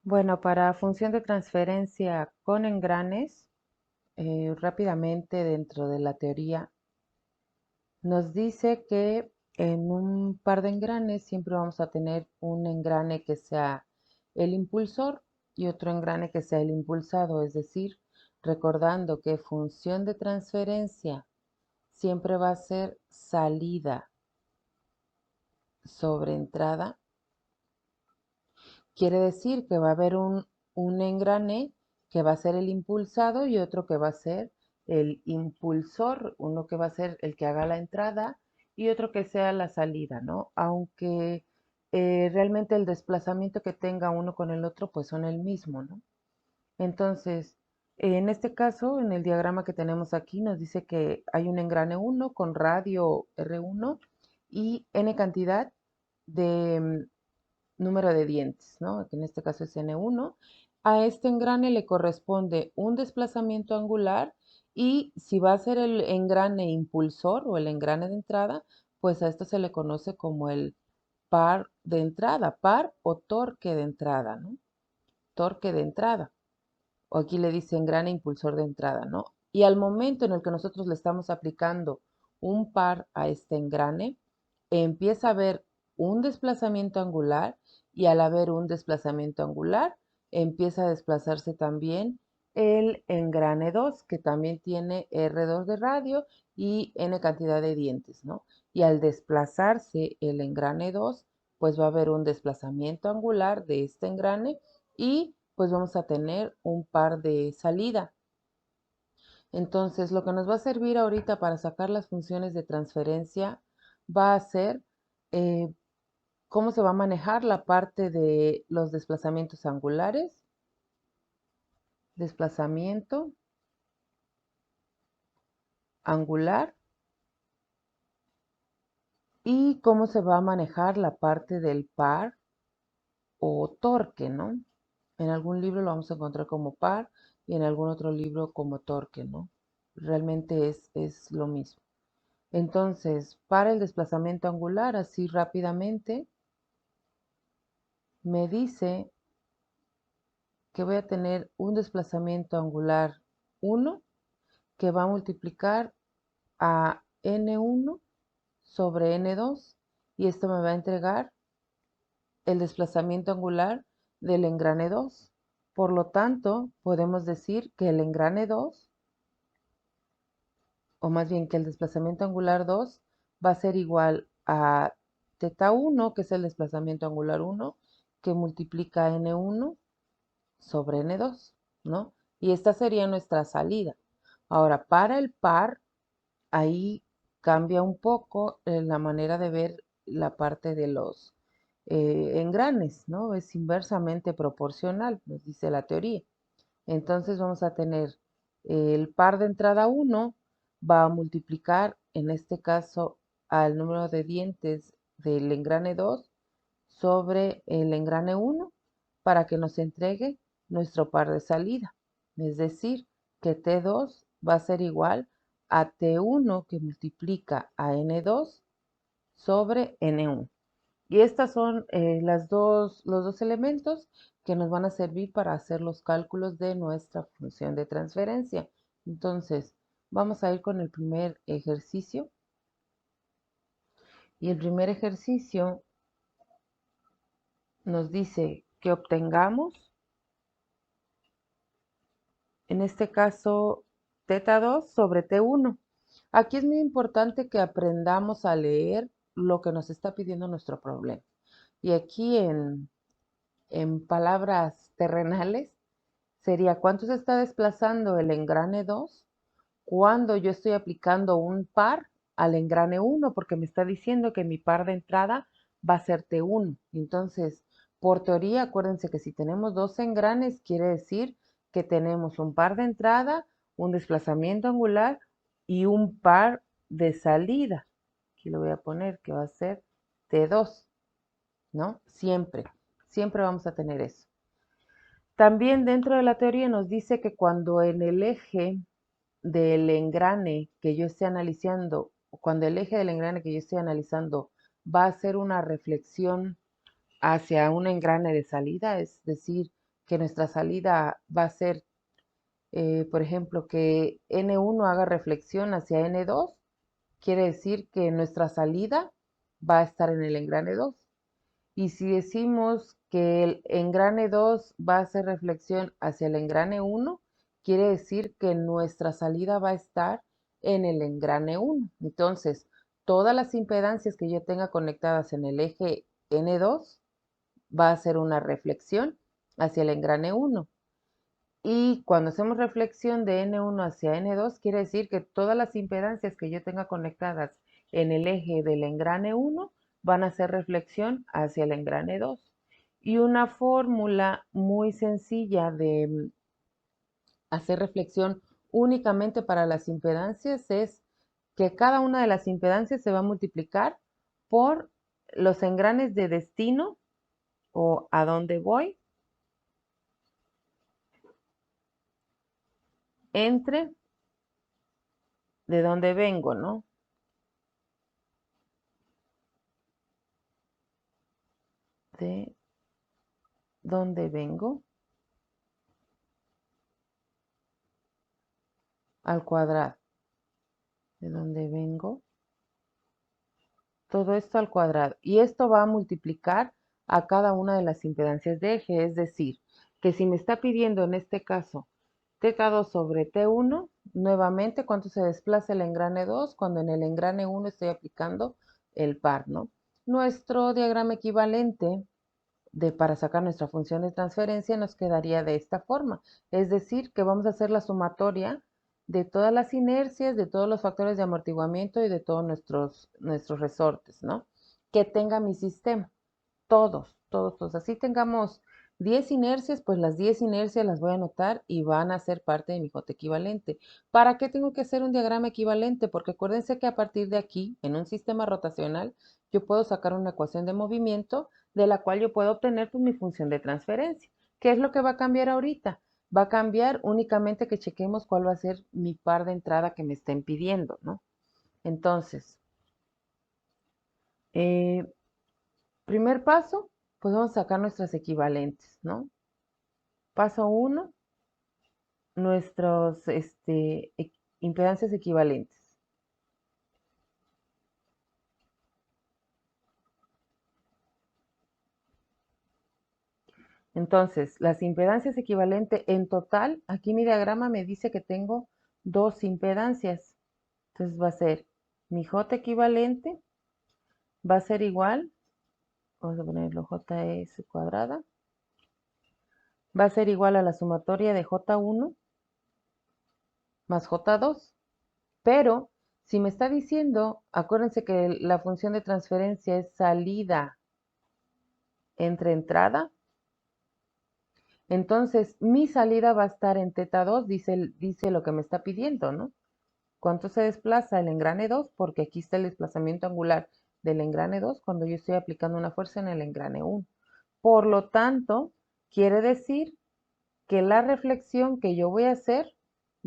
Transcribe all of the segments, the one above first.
Bueno, para función de transferencia con engranes, rápidamente dentro de la teoría, nos dice que en un par de engranes siempre vamos a tener un engrane que sea el impulsor y otro engrane que sea el impulsado, es decir, recordando que función de transferencia siempre va a ser salida sobre entrada. Quiere decir que va a haber un engrane que va a ser el impulsado y otro que va a ser el impulsor, uno que va a ser el que haga la entrada y otro que sea la salida, ¿no? Aunque realmente el desplazamiento que tenga uno con el otro pues son el mismo, ¿no? Entonces, en este caso, en el diagrama que tenemos aquí, nos dice que hay un engrane 1 con radio R1 y n cantidad de número de dientes, ¿no? Que en este caso es N1. A este engrane le corresponde un desplazamiento angular y si va a ser el engrane impulsor o el engrane de entrada, pues a esto se le conoce como el par de entrada, par o torque de entrada, ¿no? Torque de entrada. O aquí le dice engrane impulsor de entrada, ¿no? Y al momento en el que nosotros le estamos aplicando un par a este engrane, empieza a haber un desplazamiento angular y al haber un desplazamiento angular, empieza a desplazarse también el engrane 2, que también tiene R2 de radio y N cantidad de dientes, ¿no? Y al desplazarse el engrane 2, pues va a haber un desplazamiento angular de este engrane y pues vamos a tener un par de salida. Entonces, lo que nos va a servir ahorita para sacar las funciones de transferencia va a ser eh, cómo se va a manejar la parte de los desplazamientos angulares, desplazamiento angular y cómo se va a manejar la parte del par o torque, ¿no? En algún libro lo vamos a encontrar como par y en algún otro libro como torque, ¿no? Realmente es lo mismo. Entonces, para el desplazamiento angular, así rápidamente, me dice que voy a tener un desplazamiento angular 1 que va a multiplicar a n1 sobre n2 y esto me va a entregar el desplazamiento angular del engrane 2. Por lo tanto, podemos decir que el engrane 2, o más bien que el desplazamiento angular 2, va a ser igual a teta 1, que es el desplazamiento angular 1, que multiplica n1 sobre n2, ¿no? Y esta sería nuestra salida. Ahora, para el par, ahí cambia un poco la manera de ver la parte de los engranes, ¿no? Es inversamente proporcional, nos dice la teoría. Entonces vamos a tener el par de entrada 1 va a multiplicar, en este caso, al número de dientes del engrane 2 sobre el engrane 1 para que nos entregue nuestro par de salida. Es decir, que T2 va a ser igual a T1 que multiplica a N2 sobre N1. Y estas son los dos elementos que nos van a servir para hacer los cálculos de nuestra función de transferencia. Entonces, vamos a ir con el primer ejercicio. Y el primer ejercicio nos dice que obtengamos, en este caso, teta 2 sobre T1. Aquí es muy importante que aprendamos a leer lo que nos está pidiendo nuestro problema. Y aquí en palabras terrenales sería cuánto se está desplazando el engrane 2 cuando yo estoy aplicando un par al engrane 1, porque me está diciendo que mi par de entrada va a ser T1. Entonces, por teoría, acuérdense que si tenemos dos engranes, quiere decir que tenemos un par de entrada, un desplazamiento angular y un par de salida. Aquí lo voy a poner que va a ser T2, ¿no? Siempre vamos a tener eso. También dentro de la teoría nos dice que cuando en el eje del engrane que yo esté analizando, cuando el eje del engrane que yo esté analizando va a ser una reflexión hacia un engrane de salida, es decir, que nuestra salida va a ser, por ejemplo, que N1 haga reflexión hacia N2, quiere decir que nuestra salida va a estar en el engrane 2. Y si decimos que el engrane 2 va a hacer reflexión hacia el engrane 1, quiere decir que nuestra salida va a estar en el engrane 1. Entonces, todas las impedancias que yo tenga conectadas en el eje N2 va a hacer una reflexión hacia el engrane 1. Y cuando hacemos reflexión de N1 hacia N2, quiere decir que todas las impedancias que yo tenga conectadas en el eje del engrane 1 van a hacer reflexión hacia el engrane 2. Y una fórmula muy sencilla de hacer reflexión únicamente para las impedancias es que cada una de las impedancias se va a multiplicar por los engranes de destino o a dónde voy entre de dónde vengo, ¿no? De dónde vengo al cuadrado. De dónde vengo. Todo esto al cuadrado. Y esto va a multiplicar a cada una de las impedancias de eje. Es decir, que si me está pidiendo en este caso θ2 sobre T1, nuevamente cuánto se desplaza el engrane 2 cuando en el engrane 1 estoy aplicando el par, ¿no? Nuestro diagrama equivalente para sacar nuestra función de transferencia nos quedaría de esta forma. Es decir, que vamos a hacer la sumatoria de todas las inercias, de todos los factores de amortiguamiento y de todos nuestros resortes, ¿no? Que tenga mi sistema. Todos. Así tengamos 10 inercias, pues las 10 inercias las voy a anotar y van a ser parte de mi J equivalente. ¿Para qué tengo que hacer un diagrama equivalente? Porque acuérdense que a partir de aquí, en un sistema rotacional, yo puedo sacar una ecuación de movimiento de la cual yo puedo obtener pues, mi función de transferencia. ¿Qué es lo que va a cambiar ahorita? Va a cambiar únicamente que chequemos cuál va a ser mi par de entrada que me estén pidiendo, ¿no? Entonces, eh, primer paso, pues vamos a sacar nuestras equivalentes, ¿no? Paso 1, nuestros impedancias equivalentes. Entonces, las impedancias equivalentes en total, aquí mi diagrama me dice que tengo dos impedancias. Entonces va a ser mi J equivalente, va a ser igual, vamos a ponerlo JS cuadrada, va a ser igual a la sumatoria de J1 más J2. Pero si me está diciendo, acuérdense que la función de transferencia es salida entre entrada, entonces mi salida va a estar en θ2, dice lo que me está pidiendo, ¿no? ¿Cuánto se desplaza el engrane 2? Porque aquí está el desplazamiento angular del engrane 2 cuando yo estoy aplicando una fuerza en el engrane 1. Por lo tanto, quiere decir que la reflexión que yo voy a hacer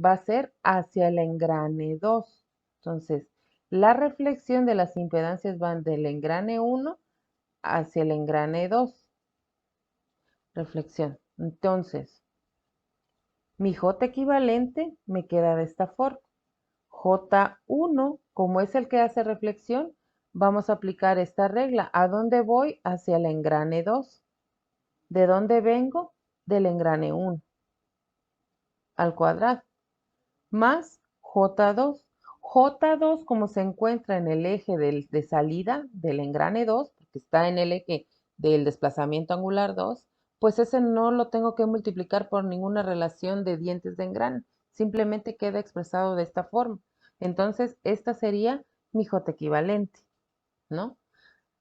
va a ser hacia el engrane 2. Entonces, la reflexión de las impedancias van del engrane 1 hacia el engrane 2. Reflexión. Entonces, mi J equivalente me queda de esta forma. J1, como es el que hace reflexión, vamos a aplicar esta regla. ¿A dónde voy? Hacia el engrane 2. ¿De dónde vengo? Del engrane 1 al cuadrado. Más J2. J2, como se encuentra en el eje de salida del engrane 2, porque está en el eje del desplazamiento angular 2, pues ese no lo tengo que multiplicar por ninguna relación de dientes de engrane. Simplemente queda expresado de esta forma. Entonces, esta sería mi J equivalente, ¿no?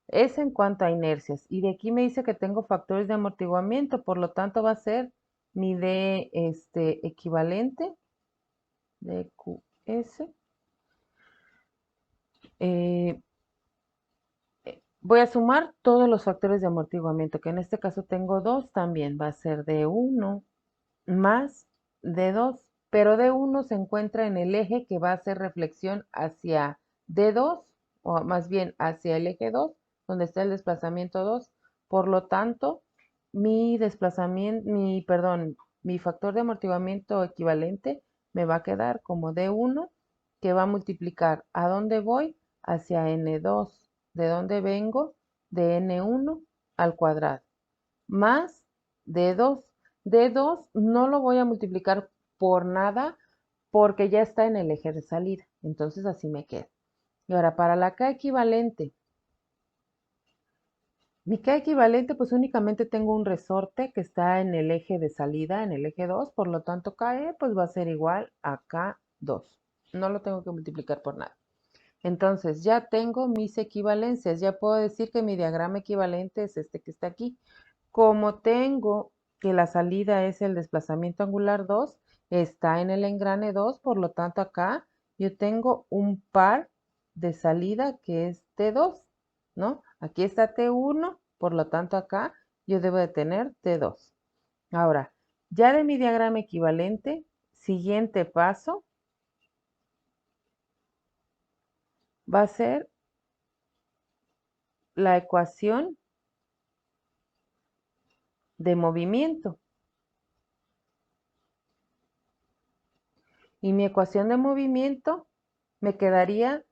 Es en cuanto a inercias. Y de aquí me dice que tengo factores de amortiguamiento, por lo tanto va a ser mi D equivalente de QS. Eh, voy a sumar todos los factores de amortiguamiento, que en este caso tengo dos también. Va a ser D1 más D2, pero D1 se encuentra en el eje que va a hacer reflexión hacia D2, o más bien hacia el eje 2, donde está el desplazamiento 2. Por lo tanto, mi desplazamiento, mi factor de amortiguamiento equivalente me va a quedar como D1, que va a multiplicar a dónde voy hacia N2, de dónde vengo de N1 al cuadrado, más D2. D2 no lo voy a multiplicar por nada porque ya está en el eje de salida, entonces así me queda. Y ahora para la K equivalente, mi K equivalente, pues únicamente tengo un resorte que está en el eje de salida, en el eje 2, por lo tanto KE pues va a ser igual a K2. No lo tengo que multiplicar por nada. Entonces ya tengo mis equivalencias, ya puedo decir que mi diagrama equivalente es este que está aquí. Como tengo que la salida es el desplazamiento angular 2, está en el engrane 2, por lo tanto acá yo tengo un par de salida que es T2, ¿no? Aquí está T1, por lo tanto acá yo debo de tener T2. Ahora, ya de mi diagrama equivalente, siguiente paso va a ser la ecuación de movimiento. Y mi ecuación de movimiento me quedaría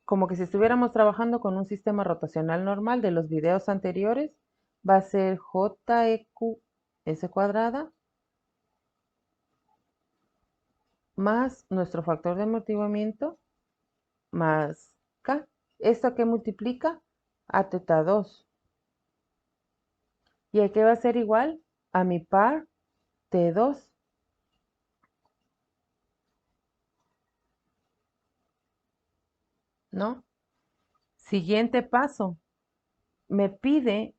como que si estuviéramos trabajando con un sistema rotacional normal de los videos anteriores, va a ser JEQ S cuadrada más nuestro factor de amortiguamiento más K. ¿Esto qué multiplica? A teta 2. ¿Y a qué va a ser igual? A mi par T2. ¿No? Siguiente paso. Me pide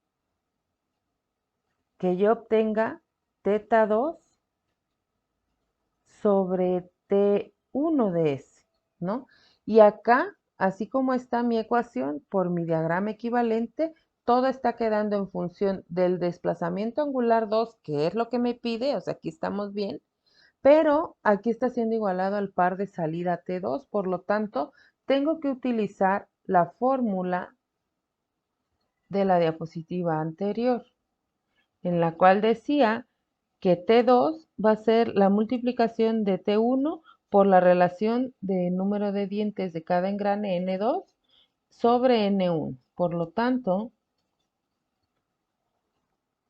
que yo obtenga teta 2 sobre T1 de S, ¿no? Y acá, así como está mi ecuación, por mi diagrama equivalente, todo está quedando en función del desplazamiento angular 2, que es lo que me pide, o sea, aquí estamos bien, pero aquí está siendo igualado al par de salida T2, por lo tanto, tengo que utilizar la fórmula de la diapositiva anterior, en la cual decía que T2 va a ser la multiplicación de T1 por la relación de número de dientes de cada engrane N2 sobre N1. Por lo tanto,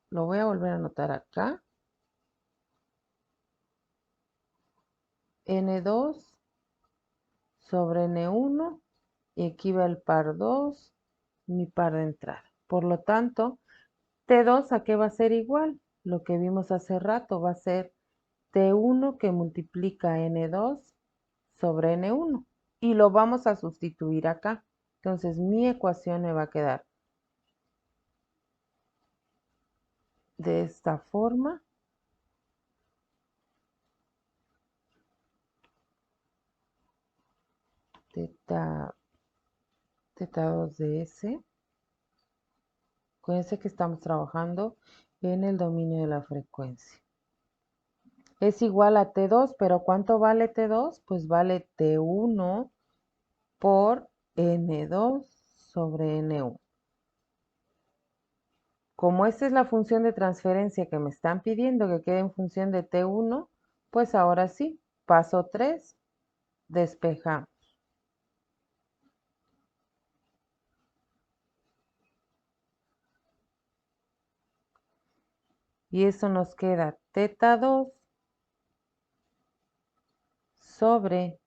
lo voy a volver a anotar acá. N2 sobre N1 y aquí va el par 2, mi par de entrada. Por lo tanto, T2 a qué va a ser igual. Lo que vimos hace rato va a ser T1 que multiplica N2 sobre N1 y lo vamos a sustituir acá. Entonces mi ecuación me va a quedar de esta forma. Teta, teta 2 de S. Acuérdense que estamos trabajando en el dominio de la frecuencia. Es igual a T2, pero ¿cuánto vale T2? Pues vale T1 por N2 sobre N1. Como esta es la función de transferencia que me están pidiendo que quede en función de T1, pues ahora sí, paso 3, despejamos. Y eso nos queda teta 2 sobre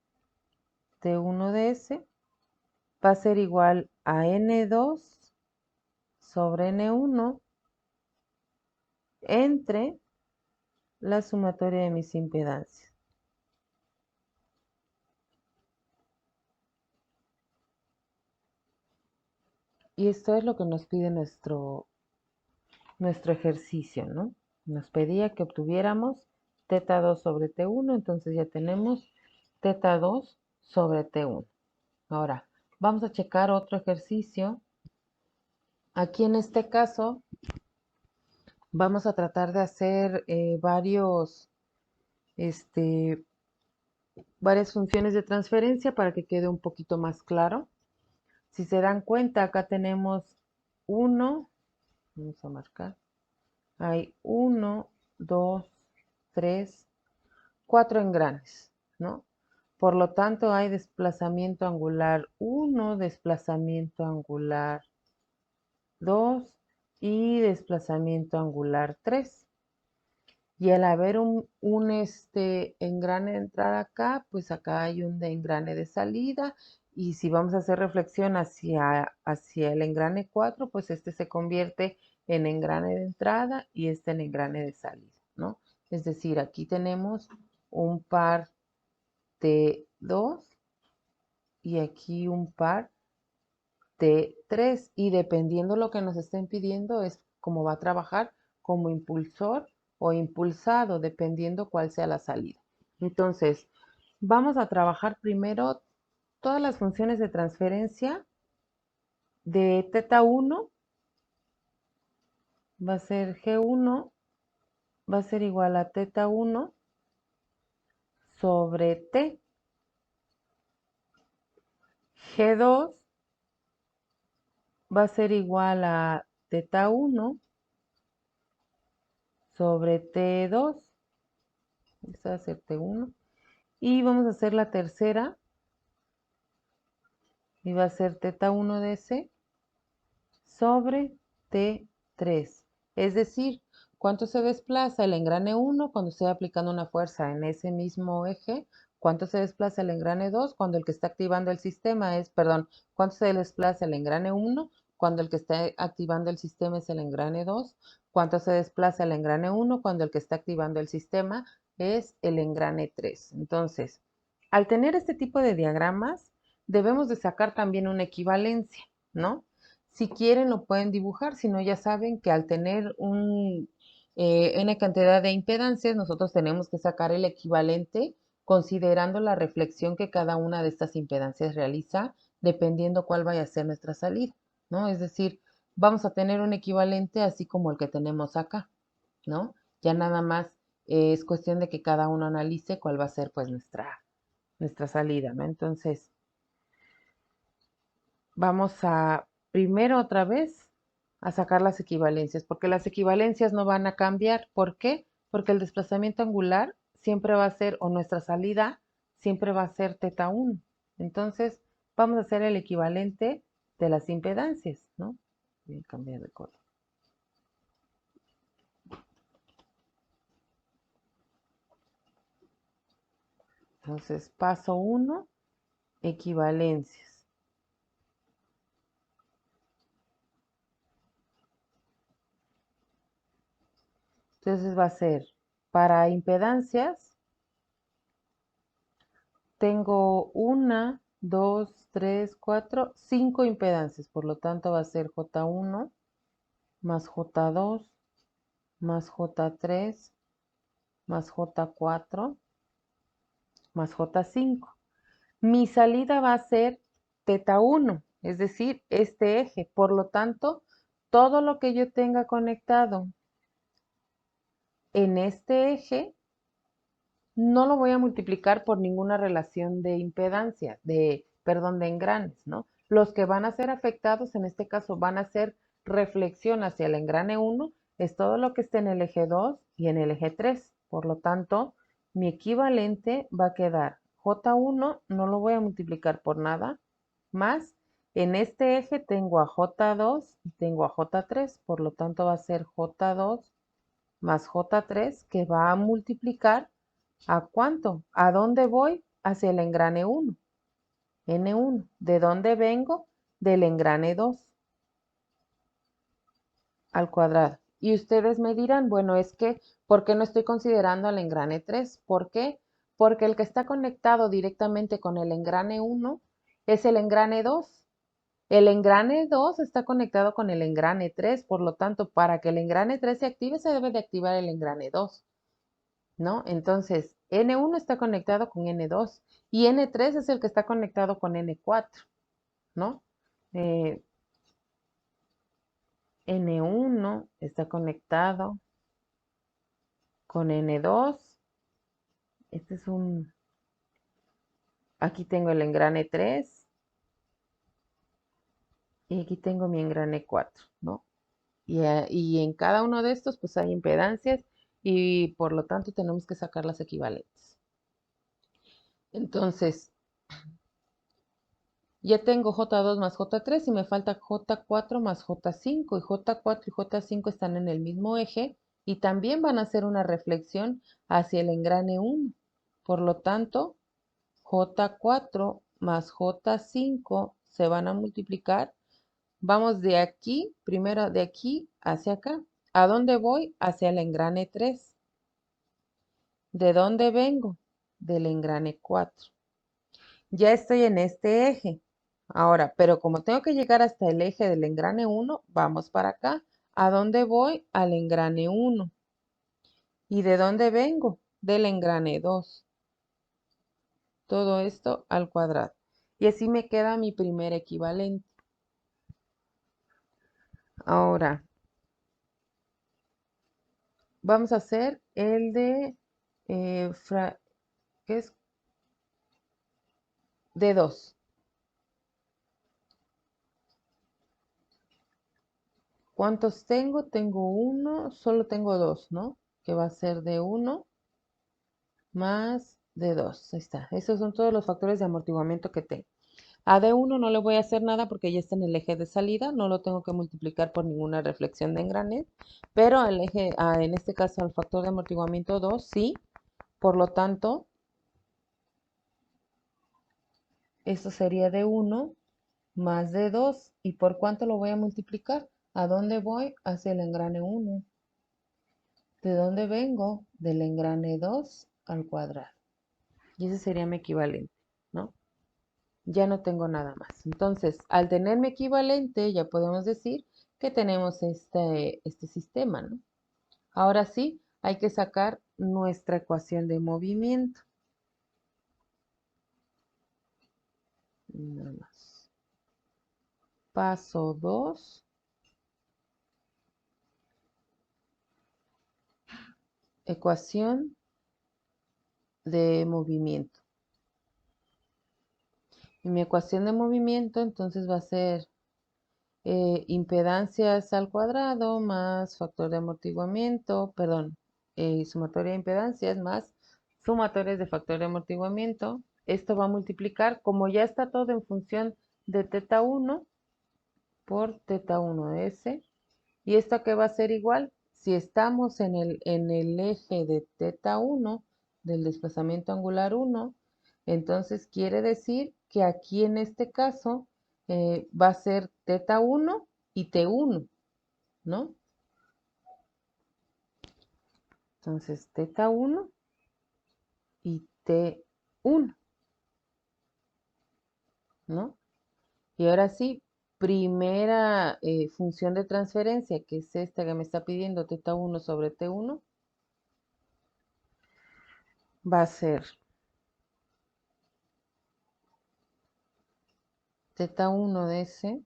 T1 de S va a ser igual a N2 sobre N1 entre la sumatoria de mis impedancias. Y esto es lo que nos pide nuestro ejercicio, ¿no? Nos pedía que obtuviéramos teta 2 sobre T1, entonces ya tenemos teta 2 sobre T1. Ahora, vamos a checar otro ejercicio. Aquí en este caso, vamos a tratar de hacer este, varias funciones de transferencia para que quede un poquito más claro. Si se dan cuenta, acá tenemos 1, vamos a marcar, hay 1, 2, 3, 4 engranes, ¿no? Por lo tanto, hay desplazamiento angular 1, desplazamiento angular 2 y desplazamiento angular 3. Y al haber un engrane de entrada acá, pues acá hay un de engrane de salida. Y si vamos a hacer reflexión hacia el engrane 4, pues este se convierte en engrane de entrada y este en engrane de salida, ¿no? Es decir, aquí tenemos un par de 2 y aquí un par de 3. Y dependiendo lo que nos estén pidiendo es cómo va a trabajar como impulsor o impulsado, dependiendo cuál sea la salida. Entonces, vamos a trabajar primero todas las funciones de transferencia de teta 1, va a ser G1, va a ser igual a teta 1 sobre T. G2 va a ser igual a teta 1 sobre T2. Esta va a ser T1. Y vamos a hacer la tercera, y va a ser teta 1 de C sobre T3. Es decir, cuánto se desplaza el engrane 1 cuando estoy aplicando una fuerza en ese mismo eje, cuánto se desplaza el engrane 2 cuando el que está activando el sistema es, perdón, cuánto se desplaza el engrane 1 cuando el que está activando el sistema es el engrane 2, cuánto se desplaza el engrane 1 cuando el que está activando el sistema es el engrane 3. Entonces, al tener este tipo de diagramas, debemos de sacar también una equivalencia, ¿no? Si quieren lo pueden dibujar, si no ya saben que al tener una cantidad de impedancias, nosotros tenemos que sacar el equivalente considerando la reflexión que cada una de estas impedancias realiza, dependiendo cuál vaya a ser nuestra salida, ¿no? Es decir, vamos a tener un equivalente así como el que tenemos acá, ¿no? Ya nada más es cuestión de que cada uno analice cuál va a ser pues nuestra salida, ¿no? Entonces, vamos a primero otra vez a sacar las equivalencias, porque las equivalencias no van a cambiar. ¿Por qué? Porque el desplazamiento angular siempre va a ser, o nuestra salida siempre va a ser teta 1. Entonces, vamos a hacer el equivalente de las impedancias, ¿no? Voy a cambiar de color. Entonces, paso 1, equivalencias. Entonces va a ser, para impedancias, tengo una, dos, tres, cuatro, cinco impedancias. Por lo tanto, va a ser J1 más J2 más J3 más J4 más J5. Mi salida va a ser teta 1, es decir, este eje. Por lo tanto, todo lo que yo tenga conectado en este eje no lo voy a multiplicar por ninguna relación de impedancia, perdón, de engranes, ¿no? Los que van a ser afectados en este caso van a ser reflexión hacia el engrane 1, es todo lo que esté en el eje 2 y en el eje 3. Por lo tanto, mi equivalente va a quedar J1, no lo voy a multiplicar por nada, más en este eje tengo a J2 y tengo a J3, por lo tanto va a ser J2 más J3 que va a multiplicar ¿a cuánto? ¿A dónde voy? Hacia el engrane 1, N1. ¿De dónde vengo? Del engrane 2 al cuadrado. Y ustedes me dirán, bueno, es que, ¿por qué no estoy considerando al engrane 3? ¿Por qué? Porque el que está conectado directamente con el engrane 1 es el engrane 2. El engrane 2 está conectado con el engrane 3, por lo tanto, para que el engrane 3 se active, se debe de activar el engrane 2. ¿No? Entonces, N1 está conectado con N2 y N3 es el que está conectado con N4, ¿no? Eh, N1 está conectado con N2. Este es aquí tengo el engrane 3 y aquí tengo mi engrane 4, ¿no? Y en cada uno de estos pues hay impedancias y por lo tanto tenemos que sacar las equivalentes. Entonces, ya tengo J2 más J3 y me falta J4 más J5 y J4 y J5 están en el mismo eje y también van a hacer una reflexión hacia el engrane 1. Por lo tanto, J4 más J5 se van a multiplicar. Vamos de aquí, primero de aquí hacia acá. ¿A dónde voy? Hacia el engrane 3. ¿De dónde vengo? Del engrane 4. Ya estoy en este eje. Ahora, pero como tengo que llegar hasta el eje del engrane 1, vamos para acá. ¿A dónde voy? Al engrane 1. ¿Y de dónde vengo? Del engrane 2. Todo esto al cuadrado. Y así me queda mi primer equivalente. Ahora, vamos a hacer el de, ¿qué es? De 2. ¿Cuántos tengo? Tengo uno, solo tengo 2, ¿no? Que va a ser de 1 más de 2. Ahí está. Esos son todos los factores de amortiguamiento que tengo. A D1 no le voy a hacer nada porque ya está en el eje de salida, no lo tengo que multiplicar por ninguna reflexión de engranes, pero al eje, en este caso al factor de amortiguamiento 2, sí. Por lo tanto, esto sería D1 más D2. ¿Y por cuánto lo voy a multiplicar? ¿A dónde voy? Hacia el engrane 1. ¿De dónde vengo? Del engrane 2 al cuadrado. Y ese sería mi equivalente, ¿no? Ya no tengo nada más. Entonces, al tener mi equivalente, ya podemos decir que tenemos este sistema, ¿no? Ahora sí, hay que sacar nuestra ecuación de movimiento. Nada más. Paso 2. Ecuación de movimiento. Y mi ecuación de movimiento entonces va a ser impedancias al cuadrado más factor de amortiguamiento, perdón, sumatoria de impedancias más sumatorias de factor de amortiguamiento. Esto va a multiplicar, como ya está todo en función de teta 1 por teta 1 de S. ¿Y esto qué va a ser igual? Si estamos en el eje de teta 1 del desplazamiento angular 1, entonces quiere decir que aquí en este caso va a ser teta 1 y T1, ¿no? Entonces teta 1 y T1, ¿no? Y ahora sí, primera función de transferencia, que es esta que me está pidiendo teta 1 sobre T1, va a ser teta 1 de S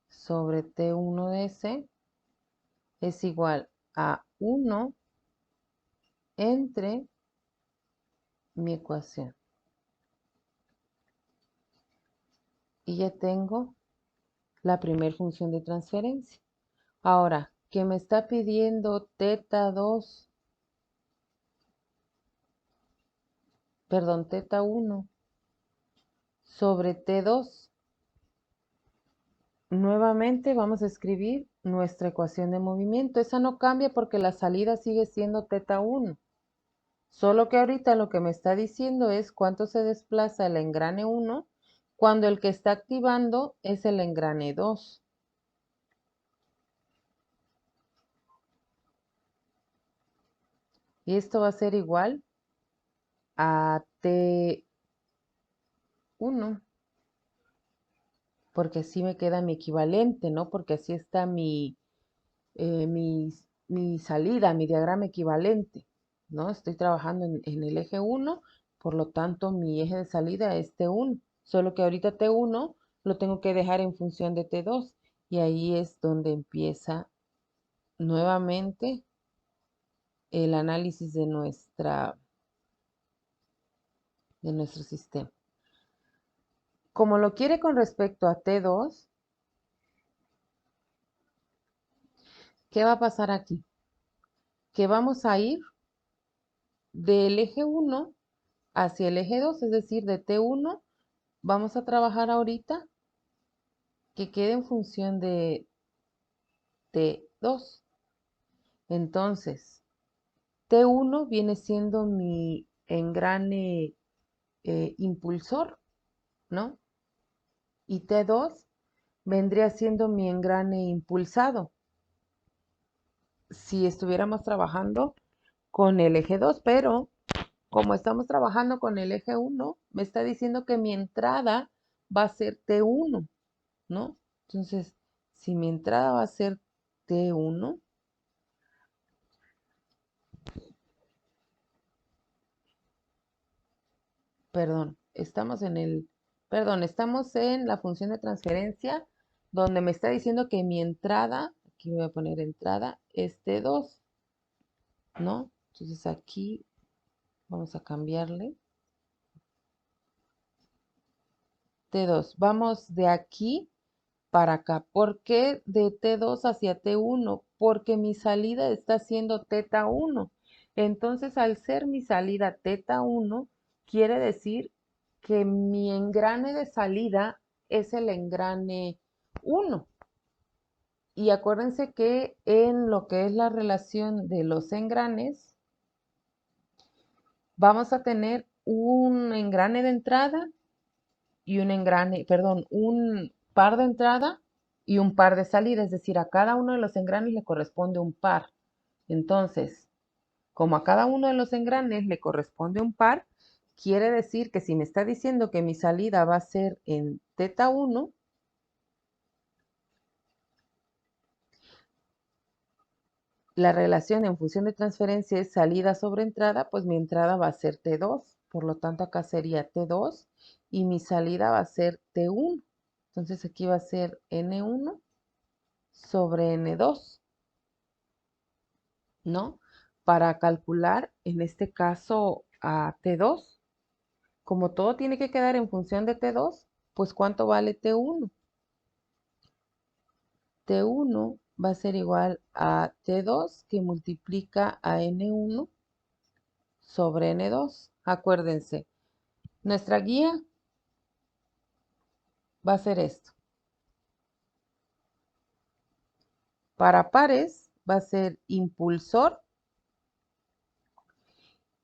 sobre T1 de S es igual a 1 entre mi ecuación. Y ya tengo la primera función de transferencia. Ahora, que me está pidiendo teta 2, perdón, teta 1 sobre T2. Nuevamente vamos a escribir nuestra ecuación de movimiento. Esa no cambia porque la salida sigue siendo teta 1. Solo que ahorita lo que me está diciendo es cuánto se desplaza el engrane 1 cuando el que está activando es el engrane 2. Y esto va a ser igual a T1, porque así me queda mi equivalente, ¿no? Porque así está mi salida, mi diagrama equivalente, ¿no? Estoy trabajando en el eje 1, por lo tanto mi eje de salida es T1, solo que ahorita T1 lo tengo que dejar en función de T2 y ahí es donde empieza nuevamente el análisis de nuestro sistema. Como lo quiere con respecto a T2, ¿Qué va a pasar aquí? Que vamos a ir del eje 1 hacia el eje 2, es decir, de T1, vamos a trabajar ahorita que quede en función de T2. Entonces, T1 viene siendo mi engrane impulsor, ¿no? Y T2 vendría siendo mi engrane impulsado si estuviéramos trabajando con el eje 2, pero como estamos trabajando con el eje 1, me está diciendo que mi entrada va a ser T1, ¿no? Entonces, si mi entrada va a ser T1, estamos en la función de transferencia donde me está diciendo que mi entrada, aquí voy a poner entrada, es T2, ¿no? Entonces aquí vamos a cambiarle T2. Vamos de aquí para acá. ¿Por qué de T2 hacia T1? Porque mi salida está siendo teta 1. Entonces, al ser mi salida teta 1, quiere decir que mi engrane de salida es el engrane 1. Y acuérdense que en lo que es la relación de los engranes, vamos a tener un engrane de entrada y un par de entrada y un par de salida, es decir, a cada uno de los engranes le corresponde un par. Entonces, como a cada uno de los engranes le corresponde un par, quiere decir que si me está diciendo que mi salida va a ser en teta 1, la relación en función de transferencia es salida sobre entrada, pues mi entrada va a ser T2. Por lo tanto, acá sería T2 y mi salida va a ser T1. Entonces aquí va a ser N1 sobre N2, ¿no? Para calcular, en este caso, a T2, como todo tiene que quedar en función de T2, pues ¿cuánto vale T1? T1 va a ser igual a T2 que multiplica a N1 sobre N2. Acuérdense, nuestra guía va a ser esto. Para pares va a ser impulsor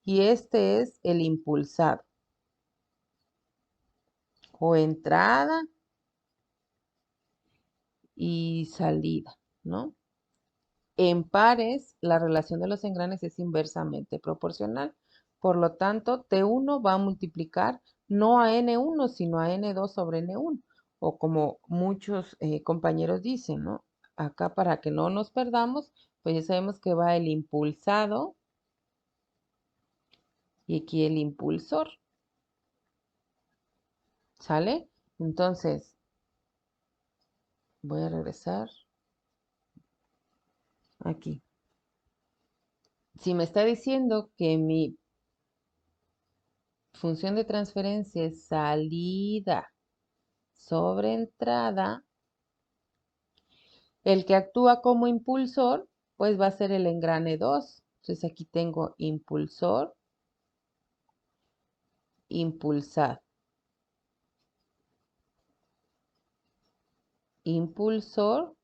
y este es el impulsado o entrada y salida, ¿no? En pares, la relación de los engranes es inversamente proporcional. Por lo tanto, T1 va a multiplicar no a N1, sino a N2 sobre N1. O como muchos compañeros dicen, ¿no? Acá para que no nos perdamos, pues ya sabemos que va el impulsado y aquí el impulsor. ¿Sale? Entonces, voy a regresar aquí. Si me está diciendo que mi función de transferencia es salida sobre entrada, el que actúa como impulsor, pues va a ser el engrane 2. Entonces aquí tengo impulsor, impulsado, impulsor,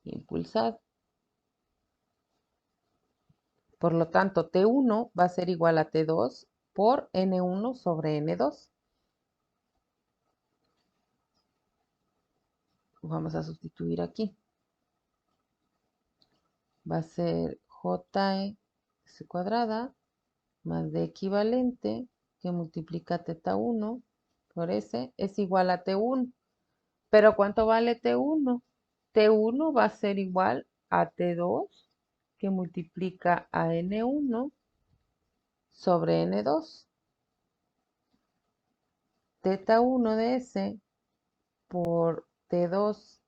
impulsado. Por lo tanto, T1 va a ser igual a T2 por N1 sobre N2. Vamos a sustituir aquí. Va a ser JS cuadrada más D equivalente que multiplica teta 1 por S es igual a T1. Pero ¿cuánto vale T1? T1 va a ser igual a T2 que multiplica a N1 sobre N2. Teta 1 de S por T2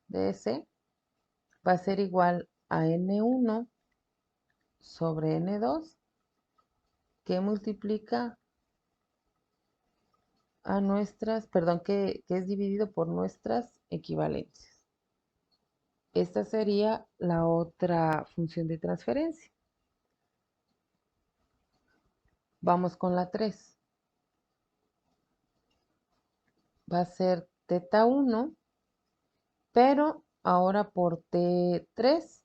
de S va a ser igual a N1 sobre N2 que multiplica a nuestras, perdón, que es dividido por nuestras equivalencias. Esta sería la otra función de transferencia. Vamos con la 3. Va a ser teta 1, pero ahora por T3,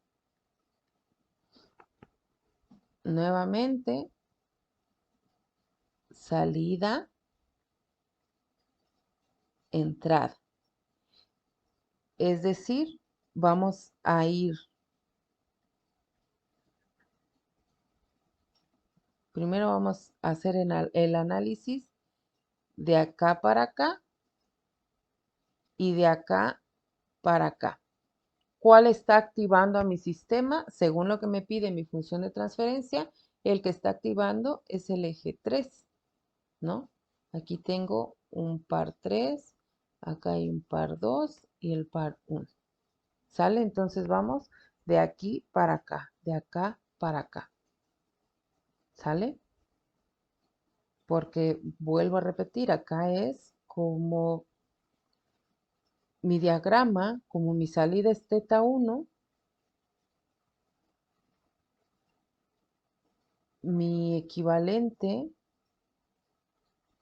nuevamente, salida, entrada. Es decir, vamos a ir, primero vamos a hacer el análisis de acá para acá y de acá para acá. ¿Cuál está activando a mi sistema? Según lo que me pide mi función de transferencia, el que está activando es el eje 3, ¿no? Aquí tengo un par 3, acá hay un par 2 y el par 1. ¿Sale? Entonces vamos de aquí para acá, de acá para acá. ¿Sale? Porque vuelvo a repetir, acá es como mi diagrama, como mi salida es teta 1, mi equivalente,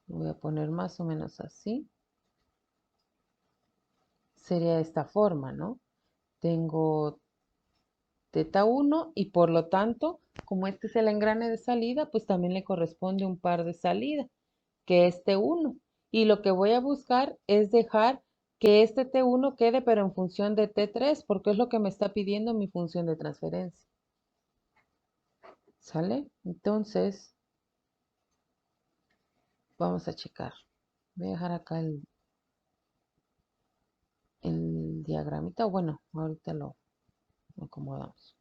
voy a poner más o menos así, sería de esta forma, ¿no? Tengo teta 1 y por lo tanto, como este es el engrane de salida, pues también le corresponde un par de salida, que es T1. Y lo que voy a buscar es dejar que este T1 quede pero en función de T3, porque es lo que me está pidiendo mi función de transferencia. ¿Sale? Entonces, vamos a checar. Voy a dejar acá el diagramita. Bueno, ahorita lo acomodamos.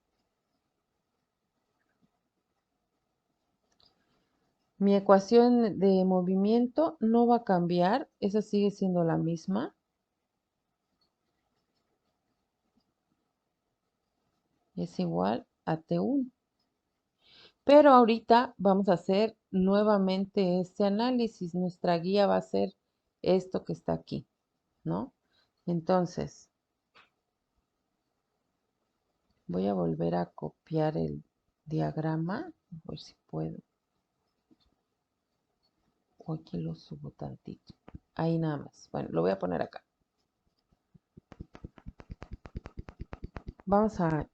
Mi ecuación de movimiento no va a cambiar, esa sigue siendo la misma. Es igual a T1. Pero ahorita vamos a hacer nuevamente este análisis. Nuestra guía va a ser esto que está aquí, ¿no? Entonces, voy a volver a copiar el diagrama, a ver si puedo. O aquí lo subo tantito. Ahí nada más. Bueno, lo voy a poner acá. Vamos a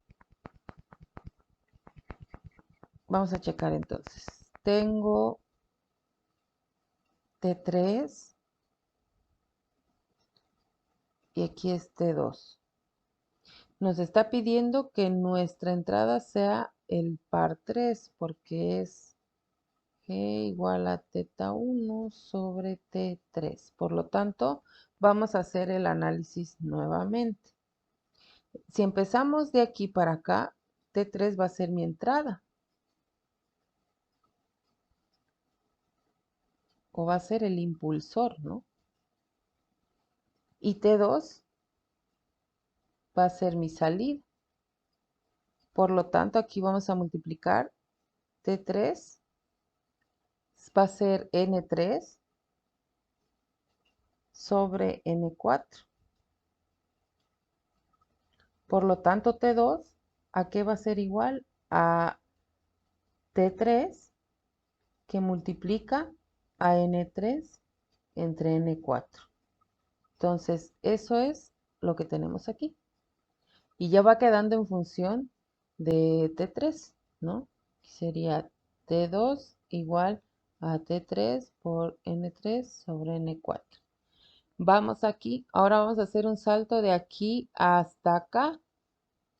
checar entonces. Tengo T3 y aquí es T2. Nos está pidiendo que nuestra entrada sea el par 3 porque es G igual a teta 1 sobre T3. Por lo tanto, vamos a hacer el análisis nuevamente. Si empezamos de aquí para acá, T3 va a ser mi entrada. O va a ser el impulsor, ¿no? Y T2 va a ser mi salida. Por lo tanto, aquí vamos a multiplicar T3 va a ser N3 sobre N4. Por lo tanto, T2, ¿a qué va a ser igual? A T3 que multiplica a N3 entre N4. Entonces, eso es lo que tenemos aquí. Y ya va quedando en función de T3, ¿no? Sería T2 igual a T3 por N3 sobre N4. Vamos aquí, ahora vamos a hacer un salto de aquí hasta acá,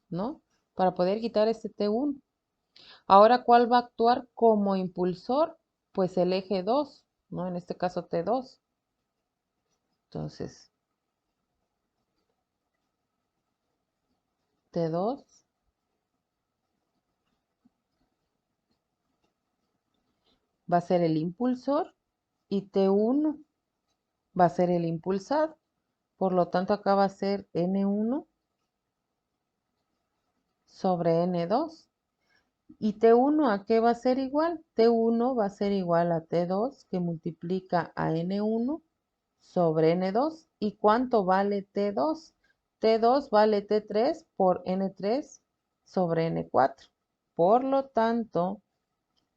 ¿no? Para poder quitar este T1. Ahora, ¿cuál va a actuar como impulsor? Pues el eje 2, ¿no? En este caso T2. Entonces, T2 va a ser el impulsor y T1 va a ser el impulsado. Por lo tanto, acá va a ser N1 sobre N2. ¿Y T1 a qué va a ser igual? T1 va a ser igual a T2 que multiplica a N1 sobre N2. ¿Y cuánto vale T2? T2 vale T3 por N3 sobre N4. Por lo tanto,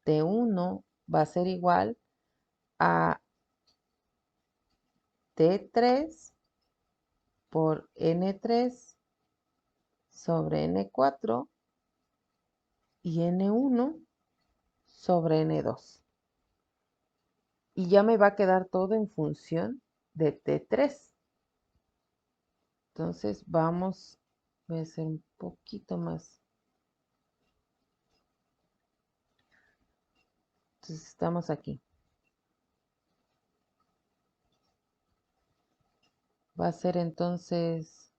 T1 va a ser igual a T3 por N3 sobre N4 y N1 sobre N2. Y ya me va a quedar todo en función de T3. Entonces voy a hacer un poquito más. Entonces estamos aquí. Va a ser entonces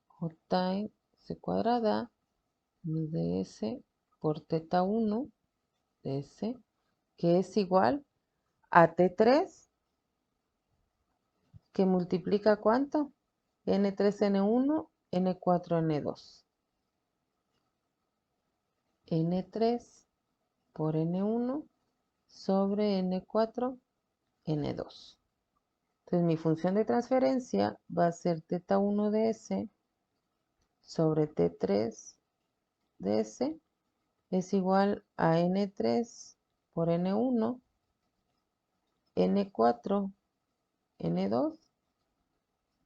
J cuadrada ds por teta 1 ds, que es igual a T3, que multiplica ¿cuánto? N3, N1, N4, N2. N3 por N1 sobre N4, N2. Entonces mi función de transferencia va a ser teta 1 ds sobre T3 ds es igual a N3 por N1, N4, N2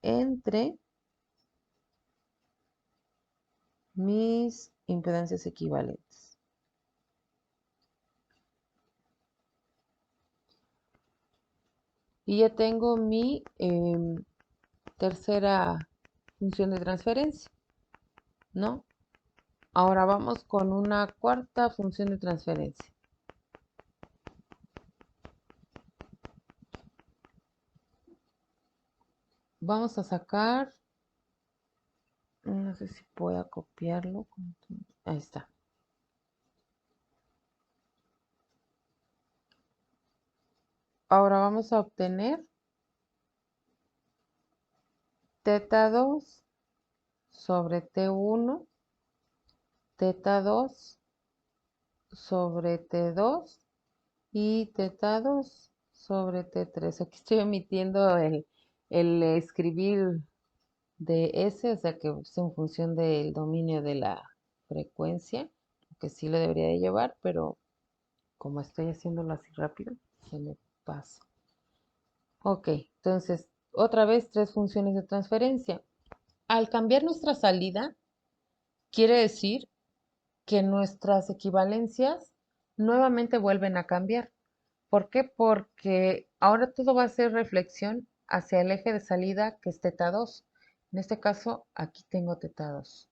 entre mis impedancias equivalentes. Y ya tengo mi tercera función de transferencia, ¿no? Ahora vamos con una cuarta función de transferencia. Vamos a sacar, no sé si pueda copiarlo. Ahí está. Ahora vamos a obtener teta 2 sobre T1, teta 2 sobre T2 y teta 2 sobre T3. Aquí estoy omitiendo el escribir de S, o sea que es en función del dominio de la frecuencia, que sí lo debería de llevar, pero como estoy haciéndolo así rápido, se me pasa. Ok, entonces otra vez tres funciones de transferencia. Al cambiar nuestra salida, quiere decir que nuestras equivalencias nuevamente vuelven a cambiar. ¿Por qué? Porque ahora todo va a ser reflexión hacia el eje de salida que es teta 2. En este caso, aquí tengo teta 2,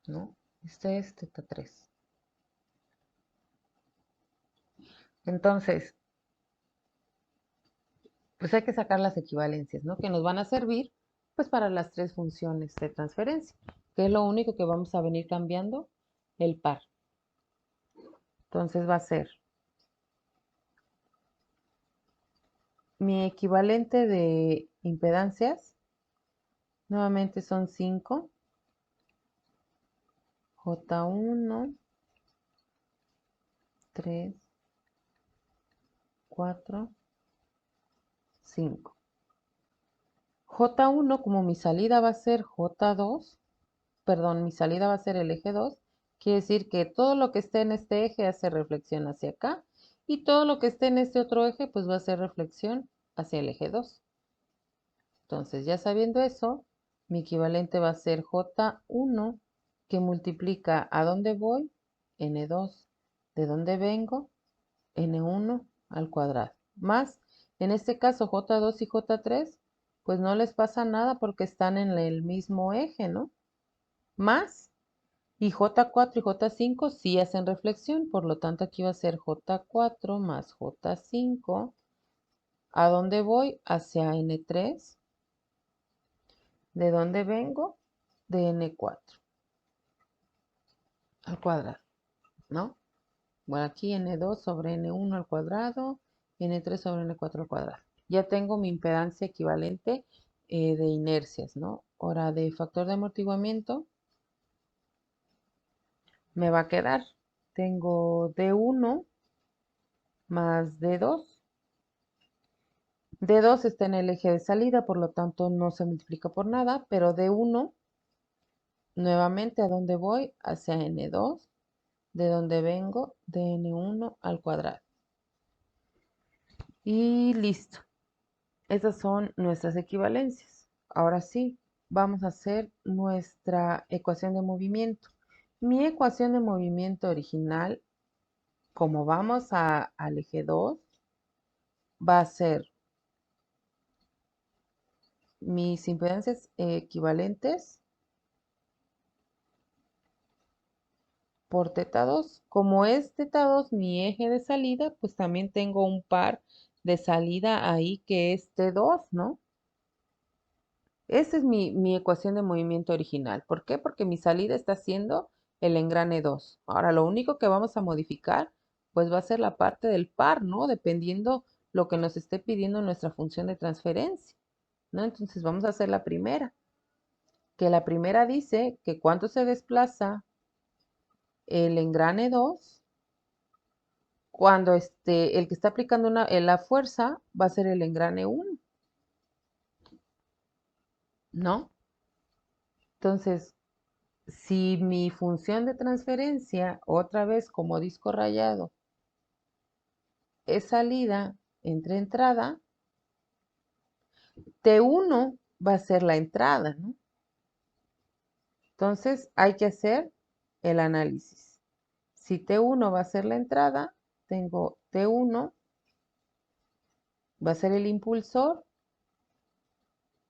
¿no? Este es teta 3. Entonces, pues hay que sacar las equivalencias, ¿no? Que nos van a servir, pues, para las tres funciones de transferencia, que es lo único que vamos a venir cambiando, el par. Entonces va a ser mi equivalente de impedancias, nuevamente son 5, J1, 3, 4, 5. J1, como mi salida va a ser J2, perdón, mi salida va a ser el eje 2, quiere decir que todo lo que esté en este eje hace reflexión hacia acá y todo lo que esté en este otro eje pues va a hacer reflexión hacia el eje 2. Entonces, ya sabiendo eso, mi equivalente va a ser J1 que multiplica a dónde voy, N2, de dónde vengo, N1 al cuadrado, más, en este caso J2 y J3, pues no les pasa nada porque están en el mismo eje, ¿no? Más, y J4 y J5 sí hacen reflexión, por lo tanto aquí va a ser J4 más J5. ¿A dónde voy? Hacia N3. ¿De dónde vengo? De N4 al cuadrado, ¿no? Bueno, aquí N2 sobre N1 al cuadrado, N3 sobre N4 al cuadrado. Ya tengo mi impedancia equivalente de inercias, ¿no? Ahora de factor de amortiguamiento me va a quedar. Tengo D1 más D2 D2 está en el eje de salida, por lo tanto no se multiplica por nada, pero D1, nuevamente, ¿a dónde voy? Hacia N2, de donde vengo, de N1 al cuadrado. Y listo. Esas son nuestras equivalencias. Ahora sí, vamos a hacer nuestra ecuación de movimiento. Mi ecuación de movimiento original, como vamos al eje 2, va a ser mis impedancias equivalentes por θ2. Como es θ2 mi eje de salida, pues también tengo un par de salida ahí que es T2, ¿no? Esa es mi ecuación de movimiento original. ¿Por qué? Porque mi salida está siendo el engrane 2. Ahora, lo único que vamos a modificar, pues va a ser la parte del par, ¿no? Dependiendo lo que nos esté pidiendo nuestra función de transferencia, ¿no? Entonces vamos a hacer la primera, que la primera dice que cuánto se desplaza el engrane 2 cuando el que está aplicando la fuerza va a ser el engrane 1, ¿no? Entonces, si mi función de transferencia, otra vez como disco rayado, es salida entre entrada, T1 va a ser la entrada, ¿no? Entonces hay que hacer el análisis. Si T1 va a ser la entrada, tengo T1 va a ser el impulsor,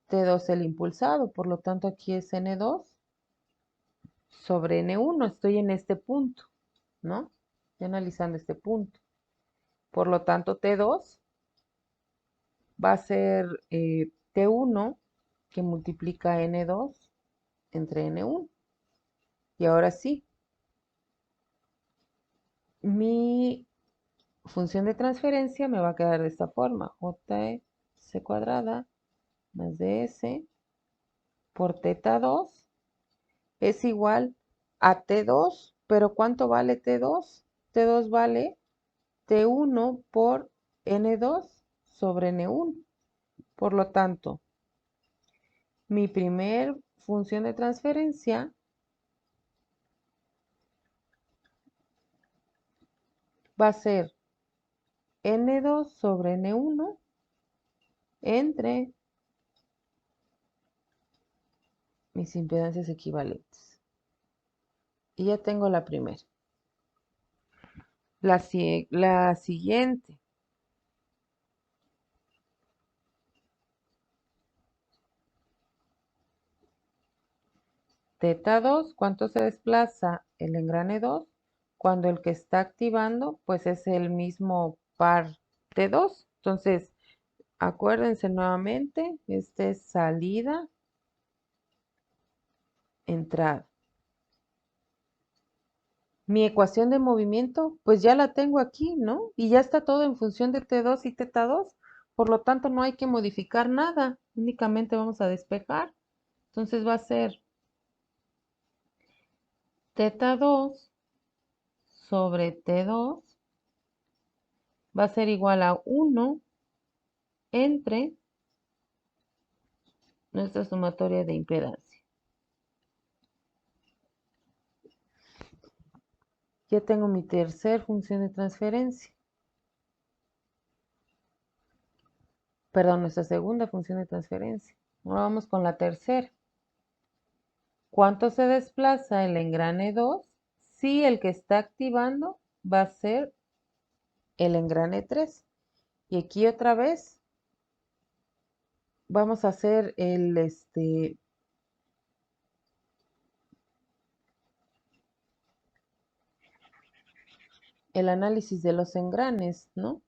T2 el impulsado, por lo tanto aquí es N2 sobre N1, estoy en este punto, ¿no? Estoy analizando este punto. Por lo tanto, T2 va a ser T1 que multiplica N2 entre N1. Y ahora sí, mi función de transferencia me va a quedar de esta forma. JC cuadrada más DS por θ2 es igual a T2. ¿Pero cuánto vale T2? T2 vale T1 por N2 sobre N1. Por lo tanto, mi primer función de transferencia va a ser N2 sobre N1 entre mis impedancias equivalentes. Y ya tengo la primera. La siguiente. θ2, ¿cuánto se desplaza el engrane 2? Cuando el que está activando, pues es el mismo par T2. Entonces, acuérdense nuevamente, este es salida, entrada. Mi ecuación de movimiento, pues ya la tengo aquí, ¿no? Y ya está todo en función de T2 y θ2. Por lo tanto, no hay que modificar nada. Únicamente vamos a despejar. Entonces va a ser θ2 sobre T2 va a ser igual a 1 entre nuestra sumatoria de impedancia. Ya tengo mi tercer función de transferencia. Perdón, nuestra segunda función de transferencia. Ahora vamos con la tercera. ¿Cuánto se desplaza el engrane 2? Si el que está activando va a ser el engrane 3. Y aquí otra vez vamos a hacer el análisis de los engranes, ¿no?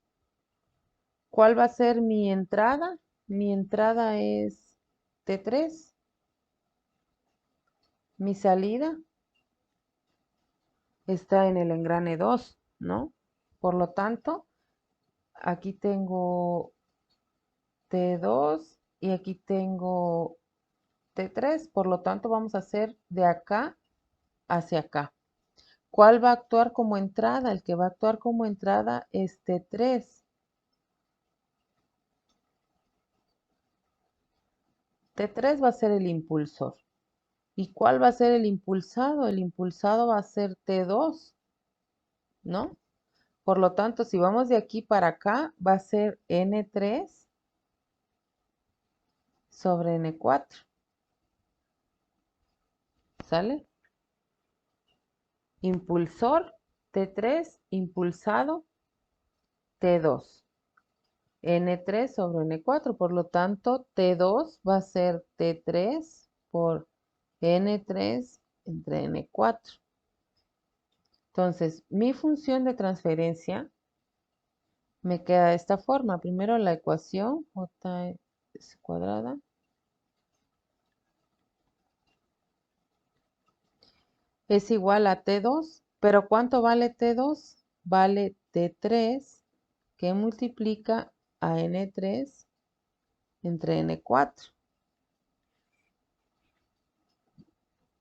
¿Cuál va a ser mi entrada? Mi entrada es T3. Mi salida está en el engrane 2, ¿no? Por lo tanto, aquí tengo T2 y aquí tengo T3. Por lo tanto, vamos a hacer de acá hacia acá. ¿Cuál va a actuar como entrada? El que va a actuar como entrada es T3. T3 va a ser el impulsor. ¿Y cuál va a ser el impulsado? El impulsado va a ser T2, ¿no? Por lo tanto, si vamos de aquí para acá, va a ser N3 sobre N4. ¿Sale? Impulsor T3, impulsado T2. N3 sobre N4, por lo tanto, T2 va a ser T3 por N3 entre N4. Entonces, mi función de transferencia me queda de esta forma. Primero la ecuación J cuadrada es igual a T2, pero ¿cuánto vale T2? Vale T3 que multiplica a N3 entre N4.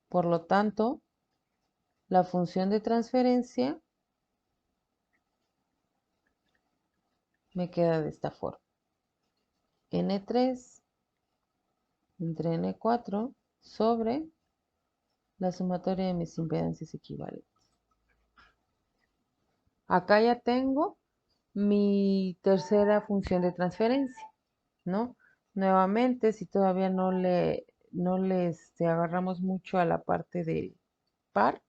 Por lo tanto, la función de transferencia me queda de esta forma. N3 entre N4 sobre la sumatoria de mis impedancias equivalentes. Acá ya tengo mi tercera función de transferencia, ¿no? Nuevamente, si todavía no le agarramos mucho a la parte del par,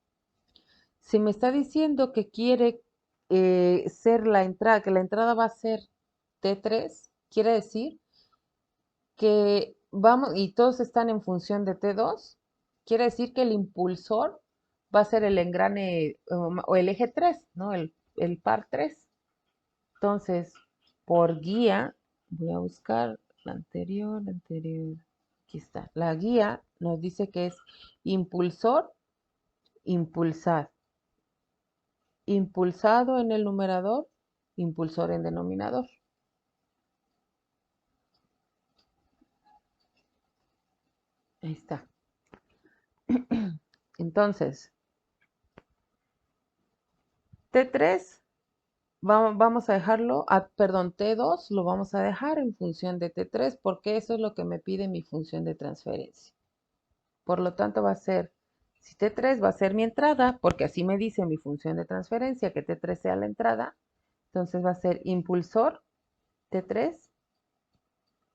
si me está diciendo que quiere ser la entrada, que la entrada va a ser T3, quiere decir que vamos, y todos están en función de T2, quiere decir que el impulsor va a ser el engrane o el eje 3, ¿no? El par 3. Entonces, por guía, voy a buscar la anterior, aquí está. La guía nos dice que es impulsor, impulsar. Impulsado en el numerador, impulsor en denominador. Ahí está. Entonces, T3 vamos a dejarlo, perdón, T2 lo vamos a dejar en función de T3 porque eso es lo que me pide mi función de transferencia. Por lo tanto, va a ser, si T3 va a ser mi entrada, porque así me dice mi función de transferencia, que T3 sea la entrada, entonces va a ser impulsor T3,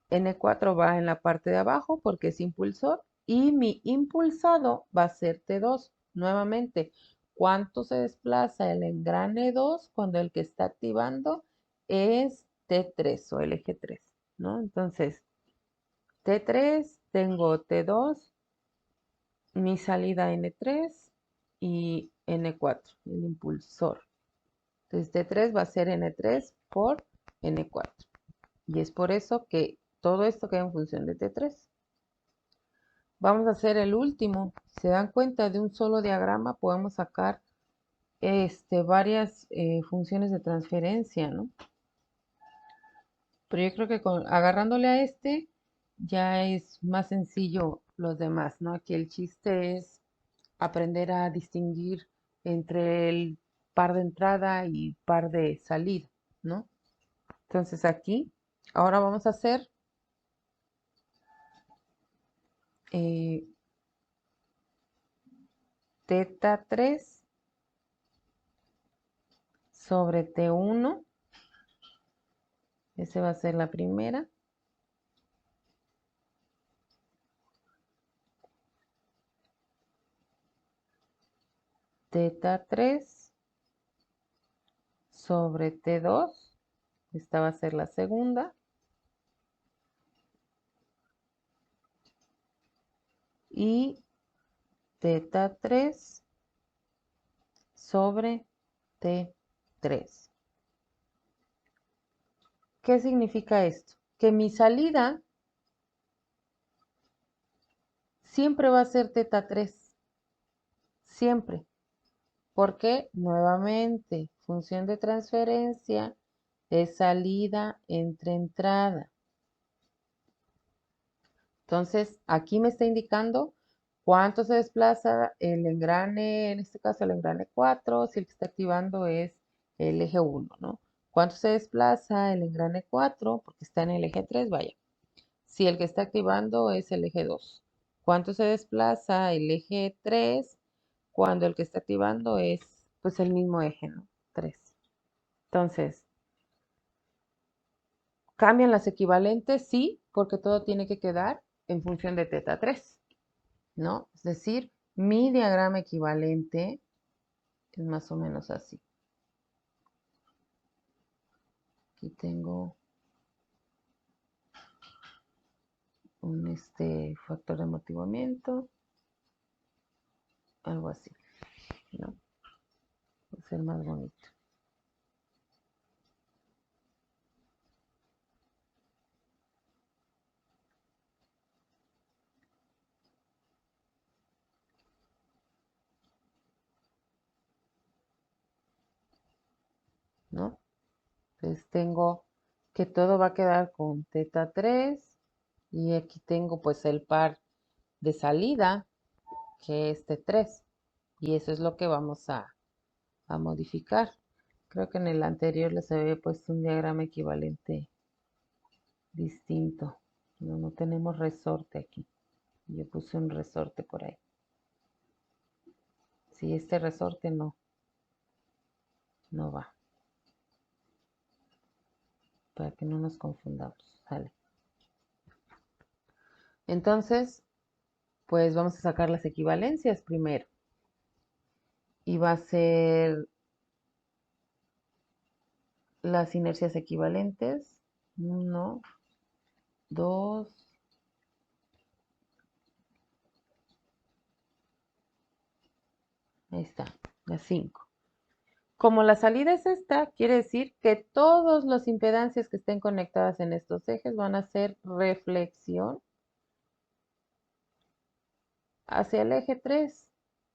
N4 va en la parte de abajo porque es impulsor, y mi impulsado va a ser T2. Nuevamente, ¿cuánto se desplaza el engrane 2 cuando el que está activando es T3 o el eje 3, ¿no? Entonces, T3, tengo T2, mi salida N3 y N4, el impulsor. Entonces T3 va a ser N3 por N4. Y es por eso que todo esto queda en función de T3. Vamos a hacer el último. Si se dan cuenta, de un solo diagrama podemos sacar varias funciones de transferencia, ¿no? Pero yo creo que agarrándole a este ya es más sencillo los demás, ¿no? Aquí el chiste es aprender a distinguir entre el par de entrada y par de salida, ¿no? Entonces aquí, ahora vamos a hacer eh, teta 3 sobre T1. Esa va a ser la primera. Teta 3 sobre T2. Esta va a ser la segunda. Y teta 3 sobre T3. ¿Qué significa esto? Que mi salida siempre va a ser teta 3. Siempre. Porque nuevamente, función de transferencia es salida entre entrada. Entonces, aquí me está indicando cuánto se desplaza el engrane, en este caso el engrane 4, si el que está activando es el eje 1, ¿no? ¿Cuánto se desplaza el engrane 4? Porque está en el eje 3, vaya. si el que está activando es el eje 2. ¿Cuánto se desplaza el eje 3 cuando el que está activando es pues el mismo eje, ¿no? 3. Entonces, ¿cambian las equivalentes? Sí, porque todo tiene que quedar en función de teta 3, ¿no? Es decir, mi diagrama equivalente es más o menos así. Aquí tengo un factor de amortiguamiento, algo así, ¿no? Va a ser más bonito, ¿no? Entonces tengo que todo va a quedar con teta 3 y aquí tengo pues el par de salida que es T3 y eso es lo que vamos a modificar. Creo que en el anterior les había puesto un diagrama equivalente distinto. No, no tenemos resorte aquí. Yo puse un resorte por ahí. Si este resorte no va. Para que no nos confundamos. Sale. Entonces, pues vamos a sacar las equivalencias primero. Y va a ser las inercias equivalentes. 1, 2, ahí está, las 5. Como la salida es esta, quiere decir que todas las impedancias que estén conectadas en estos ejes van a hacer reflexión hacia el eje 3,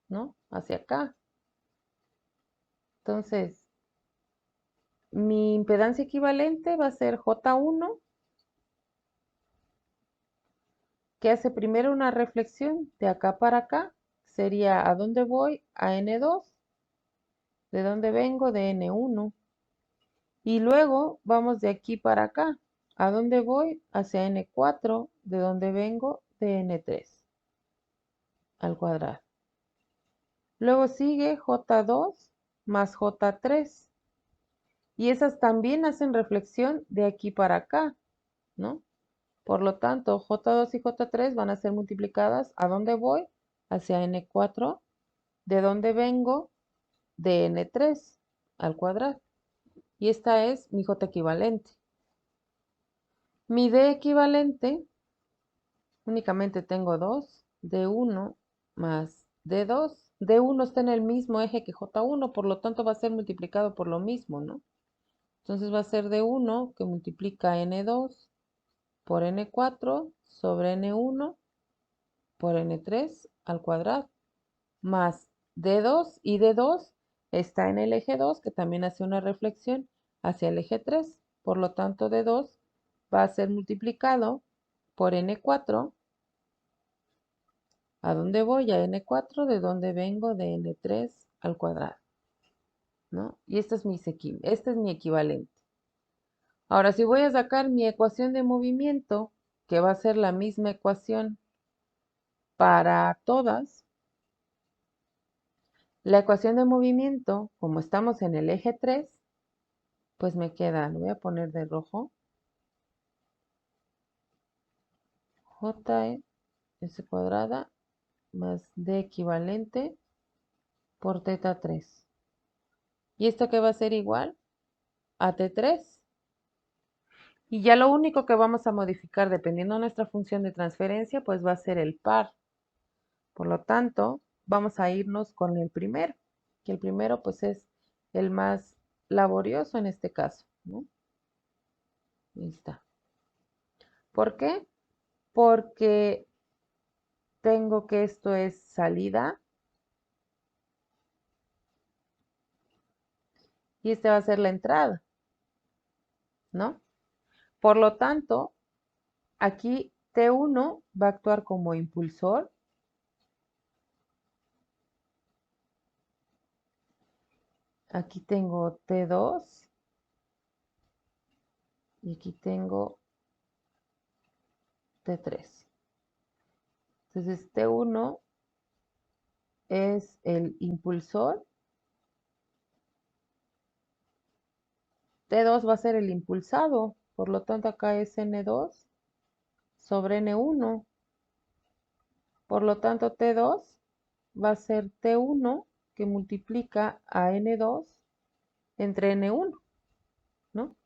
¿no? Hacia acá. Entonces, mi impedancia equivalente va a ser J1, que hace primero una reflexión de acá para acá. Sería ¿a dónde voy? A N2. ¿De dónde vengo? De N1. Y luego vamos de aquí para acá. ¿A dónde voy? Hacia N4. ¿De dónde vengo? De N3 al cuadrado. Luego sigue J2 más J3. Y esas también hacen reflexión de aquí para acá, ¿no? Por lo tanto, J2 y J3 van a ser multiplicadas. ¿A dónde voy? Hacia N4. ¿De dónde vengo? De N3 al cuadrado. Y esta es mi J equivalente. Mi D equivalente, únicamente tengo 2, D1 más D2. D1 está en el mismo eje que J1, por lo tanto va a ser multiplicado por lo mismo, ¿no? Entonces va a ser D1 que multiplica N2 por N4 sobre N1 por N3 al cuadrado, más D2 y D2 está en el eje 2 que también hace una reflexión hacia el eje 3. Por lo tanto, D2 va a ser multiplicado por N4. ¿A dónde voy? A N4. ¿De dónde vengo? De N3 al cuadrado, ¿no? Y este es mi equivalente. Ahora, si voy a sacar mi ecuación de movimiento, que va a ser la misma ecuación para todas, la ecuación de movimiento, como estamos en el eje 3, pues me queda, lo voy a poner de rojo, j s cuadrada más d equivalente por teta 3. ¿Y esto qué va a ser igual? A T3. Y ya lo único que vamos a modificar dependiendo de nuestra función de transferencia, pues va a ser el par. Por lo tanto, vamos a irnos con el primero, que el primero pues es el más laborioso en este caso, ¿no? Ahí está. ¿Por qué? Porque tengo que esto es salida y este va a ser la entrada, ¿no? Por lo tanto, aquí T1 va a actuar como impulsor. Aquí tengo T2 y aquí tengo T3. Entonces T1 es el impulsor, T2 va a ser el impulsado, por lo tanto acá es N2 sobre N1. Por lo tanto T2 va a ser T1 que multiplica a N2 entre N1, ¿no?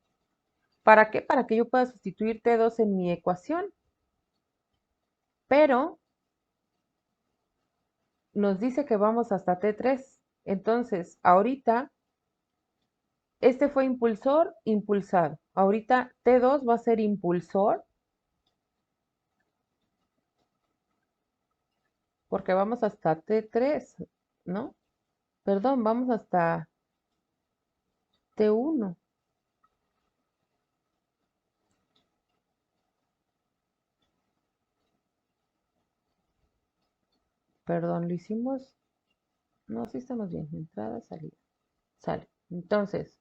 ¿Para qué? Para que yo pueda sustituir T2 en mi ecuación. Pero nos dice que vamos hasta T3. Entonces, ahorita, este fue impulsor, impulsado. Ahorita T2 va a ser impulsor, porque vamos hasta T3, ¿no? Perdón, vamos hasta T1. Perdón, lo hicimos. No, sí estamos bien. Entrada, salida. Sale. Entonces,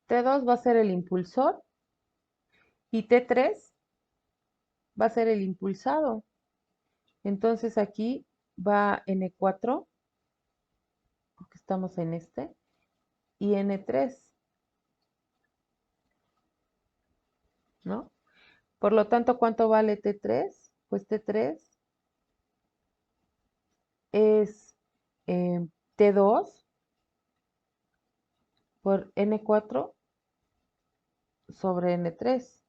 T2 va a ser el impulsor y T3 va a ser el impulsado. Entonces aquí va N4, porque estamos en este, y N3, ¿no? Por lo tanto, ¿cuánto vale T3? Pues T3 es T2 por N4 sobre N3,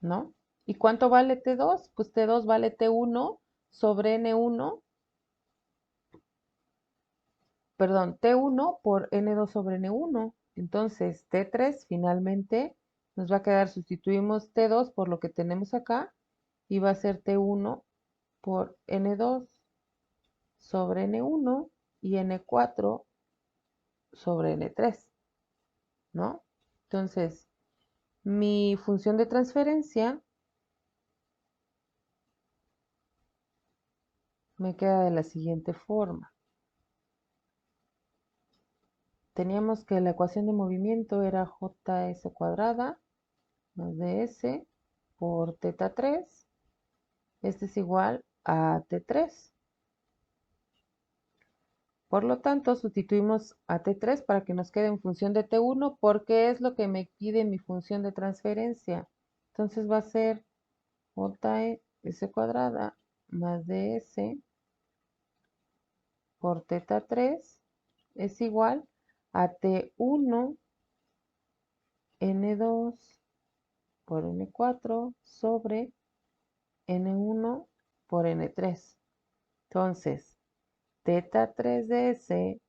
¿no? ¿Y cuánto vale T2? Pues T2 vale T1 sobre N1, perdón, T1 por N2 sobre N1. Entonces, T3 finalmente nos va a quedar, sustituimos T2 por lo que tenemos acá y va a ser T1 por N2 sobre N1 y N4 sobre N3, ¿no? Entonces, mi función de transferencia me queda de la siguiente forma. Teníamos que la ecuación de movimiento era JS cuadrada más ds por teta 3. Este es igual a T3. Por lo tanto, sustituimos a T3 para que nos quede en función de T1 porque es lo que me pide mi función de transferencia. Entonces va a ser JS cuadrada más ds por teta 3 es igual a T1 N2 por N4 sobre N1 por N3. Entonces, teta 3 ds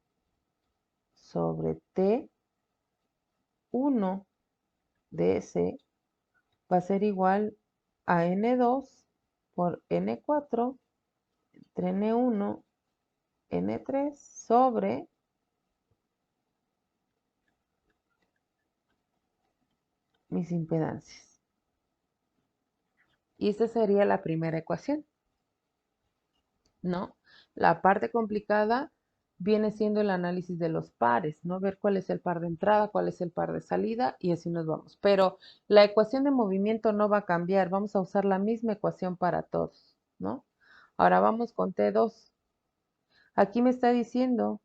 sobre T1 ds va a ser igual a N2 por N4 entre N1 N3 sobre mis impedancias. Y esta sería la primera ecuación, ¿no? La parte complicada viene siendo el análisis de los pares, ¿no? Ver cuál es el par de entrada, cuál es el par de salida y así nos vamos. Pero la ecuación de movimiento no va a cambiar, vamos a usar la misma ecuación para todos, ¿no? Ahora vamos con T2. Aquí me está diciendo,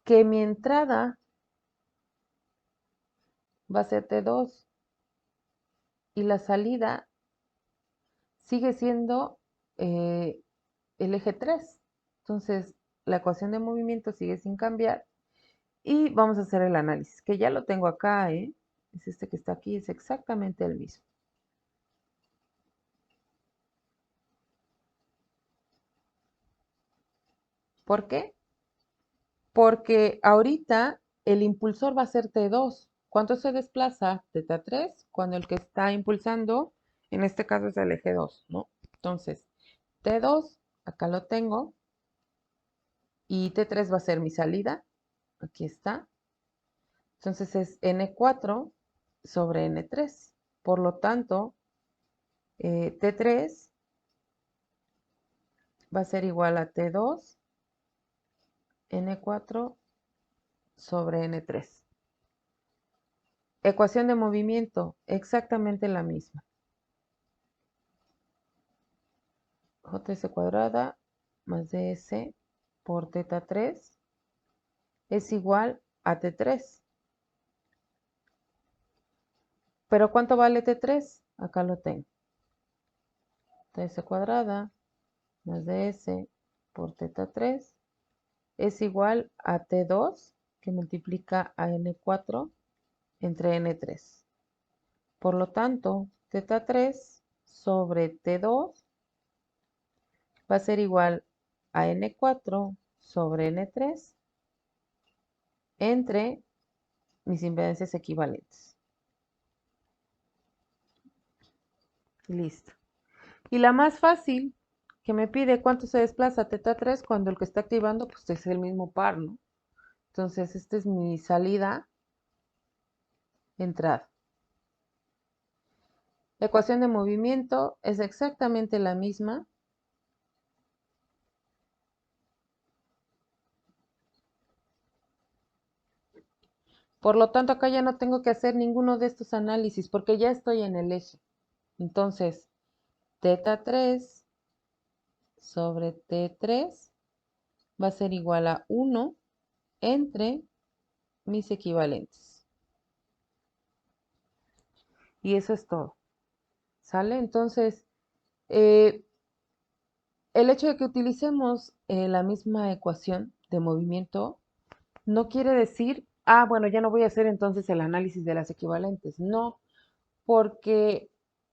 que mi entrada va a ser T2 y la salida sigue siendo el eje 3. Entonces, la ecuación de movimiento sigue sin cambiar y vamos a hacer el análisis, que ya lo tengo acá, ¿eh? Es este que está aquí, es exactamente el mismo. ¿Por qué? Porque ahorita el impulsor va a ser T2. ¿Cuánto se desplaza? Teta 3, cuando el que está impulsando, en este caso es el eje 2, ¿no? Entonces, T2, acá lo tengo, y T3 va a ser mi salida, aquí está. Entonces es N4 sobre N3. Por lo tanto, T3 va a ser igual a T2 N4 sobre N3. Ecuación de movimiento, exactamente la misma. JS cuadrada más DS por teta 3 es igual a T3. ¿Pero cuánto vale T3? Acá lo tengo. TS cuadrada más DS por teta 3 es igual a T2, que multiplica a N4 entre N3. Por lo tanto, teta 3 sobre T2 va a ser igual a N4 sobre N3 entre mis impedancias equivalentes. Listo. Y la más fácil, que me pide cuánto se desplaza teta 3 cuando el que está activando pues es el mismo par, ¿no? Entonces, esta es mi salida, entrada. La ecuación de movimiento es exactamente la misma. Por lo tanto, acá ya no tengo que hacer ninguno de estos análisis porque ya estoy en el eje. Entonces, teta 3 sobre T3 va a ser igual a 1 entre mis equivalentes. Y eso es todo. ¿Sale? Entonces, el hecho de que utilicemos la misma ecuación de movimiento no quiere decir, bueno, ya no voy a hacer entonces el análisis de las equivalentes. No, porque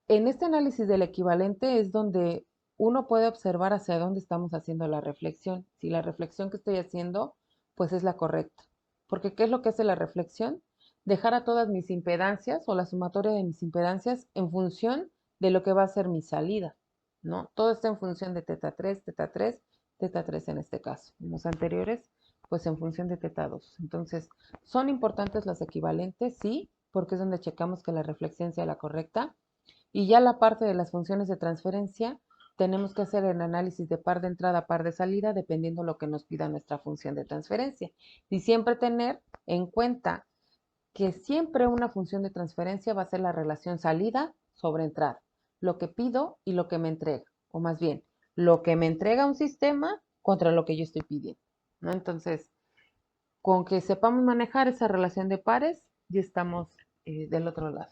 en este análisis del equivalente es donde uno puede observar hacia dónde estamos haciendo la reflexión. Si la reflexión que estoy haciendo, pues es la correcta. Porque ¿qué es lo que hace la reflexión? Dejar a todas mis impedancias o la sumatoria de mis impedancias en función de lo que va a ser mi salida, ¿no? Todo está en función de teta 3, teta 3, teta 3 en este caso. En los anteriores, pues en función de teta 2. Entonces, ¿son importantes las equivalentes? Sí, porque es donde checamos que la reflexión sea la correcta. Y ya la parte de las funciones de transferencia, tenemos que hacer el análisis de par de entrada, par de salida, dependiendo lo que nos pida nuestra función de transferencia. Y siempre tener en cuenta que siempre una función de transferencia va a ser la relación salida sobre entrada, lo que pido y lo que me entrega, o más bien, lo que me entrega un sistema contra lo que yo estoy pidiendo, ¿no? Entonces, con que sepamos manejar esa relación de pares, ya estamos del otro lado.